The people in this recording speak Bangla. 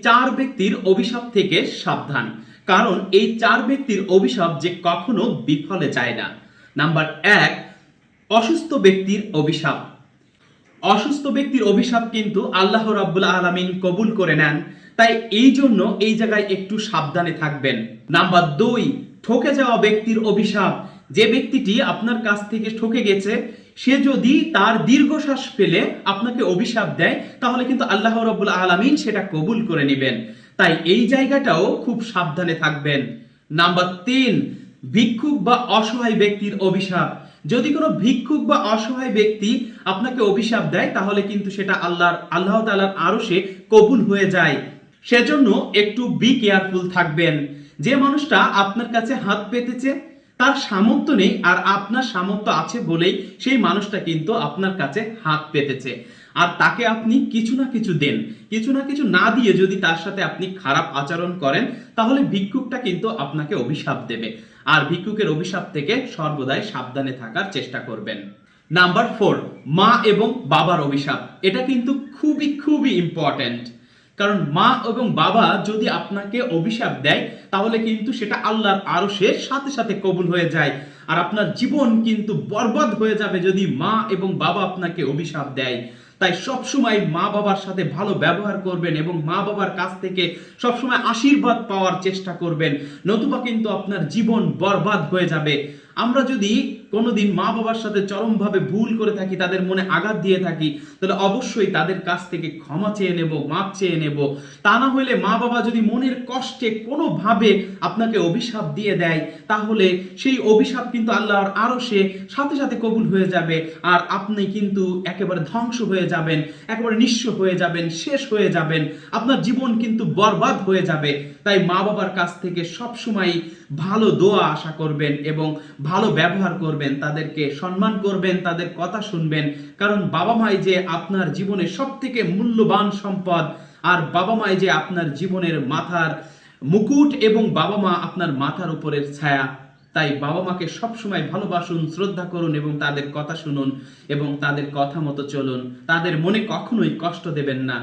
চার ব্যক্তির অভিশাপ থেকে সাবধান, কারণ এই চার ব্যক্তির অভিশাপ যে কখনো বিফলে যায় না। নাম্বার 1, অসুস্থ ব্যক্তির অভিশাপ। অসুস্থ ব্যক্তির অভিশাপ কিন্তু আল্লাহ রাব্বুল আলামিন কবুল করে নেন, তাই এই জন্য এই জায়গায় একটু সাবধানে থাকবেন। নাম্বার 2, ঠকে যাওয়া ব্যক্তির অভিশাপ। যে ব্যক্তিটি আপনার কাছ থেকে ঠকে গেছে, সে যদি তার দীর্ঘশ্বাস ফেলে আপনাকে অভিশাপ দেয়, তাহলে কিন্তু আল্লাহ রাব্বুল আলামিন সেটা কবুল করে নেবেন। তাই এই জায়গাটাও খুব সাবধানে থাকবেন। নাম্বার 3, ভিক্ষুক বা অসহায় ব্যক্তির অভিশাপ। যদি কোনো ভিক্ষুক বা অসহায় ব্যক্তি আপনাকে অভিশাপ দেয়, তাহলে কিন্তু সেটা আল্লাহ তাআলার আরশে কবুল হয়ে যায়। সেজন্য একটু বি কেয়ারফুল থাকবেন। যে মানুষটা আপনার কাছে হাত পেতেছে, তার সামর্থ্য নেই, আর আপনার সামর্থ্য আছে বলেই সেই মানুষটা কিন্তু আপনার কাছে হাত পেতেছে। আর তাকে আপনি কিছু না কিছু দেন, কিছু না কিছু না দিয়ে যদি তার সাথে আপনি খারাপ আচরণ করেন, তাহলে ভিক্ষুকটা কিন্তু আপনাকে অভিশাপ দেবে। আর ভিক্ষুকের অভিশাপ থেকে সর্বদাই সাবধানে থাকার চেষ্টা করবেন। নাম্বার 4, মা এবং বাবার অভিশাপ। এটা কিন্তু খুবই খুবই ইম্পর্ট্যান্ট, কারণ মা এবং বাবা যদি আপনাকে অভিশাপ দেয়, তাহলে কিন্তু সেটা আল্লাহর আরশের সাথে সাথে কবুল হয়ে যায়। আর আপনার জীবন কিন্তু বরবাদ হয়ে যাবে যদি মা এবং বাবা আপনাকে অভিশাপ দেয়। তাই সবসময় মা বাবার সাথে ভালো ব্যবহার করবেন এবং মা বাবার কাছ থেকে সবসময় আশীর্বাদ পাওয়ার চেষ্টা করবেন, নতুবা কিন্তু আপনার জীবন বরবাদ হয়ে যাবে। আমরা যদি কোনোদিন মা বাবার সাথে চরমভাবে ভুল করে থাকি, তাদের মনে আঘাত দিয়ে থাকি, তাহলে অবশ্যই তাদের কাছ থেকে ক্ষমা চেয়ে নেব, মাপ চেয়ে নেব। তা না হলে মা বাবা যদি মনের কষ্টে কোনোভাবে আপনাকে অভিশাপ দিয়ে দেয়, তাহলে সেই অভিশাপ কিন্তু আল্লাহর আরশে সাথে সাথে কবুল হয়ে যাবে, আর আপনি কিন্তু একেবারে ধ্বংস হয়ে যাবেন, একেবারে নিঃস্ব হয়ে যাবেন, শেষ হয়ে যাবেন, আপনার জীবন কিন্তু বরবাদ হয়ে যাবে। তাই মা বাবার কাছ থেকে সবসময় ভালো দোয়া আশা করবেন এবং ভালো ব্যবহার করবেন, তাদেরকে সম্মান করবেন, তাদের কথা শুনবেন, কারণ বাবা মাই যে আপনার জীবনের সবথেকে মূল্যবান সম্পদ, আর বাবা মাই যে আপনার জীবনের মাথার মুকুট এবং বাবা মা আপনার মাথার উপরের ছায়া। তাই বাবা মাকে সবসময় ভালোবাসুন, শ্রদ্ধা করুন এবং তাদের কথা শুনুন এবং তাদের কথা মতো চলুন। তাদের মনে কখনোই কষ্ট দেবেন না।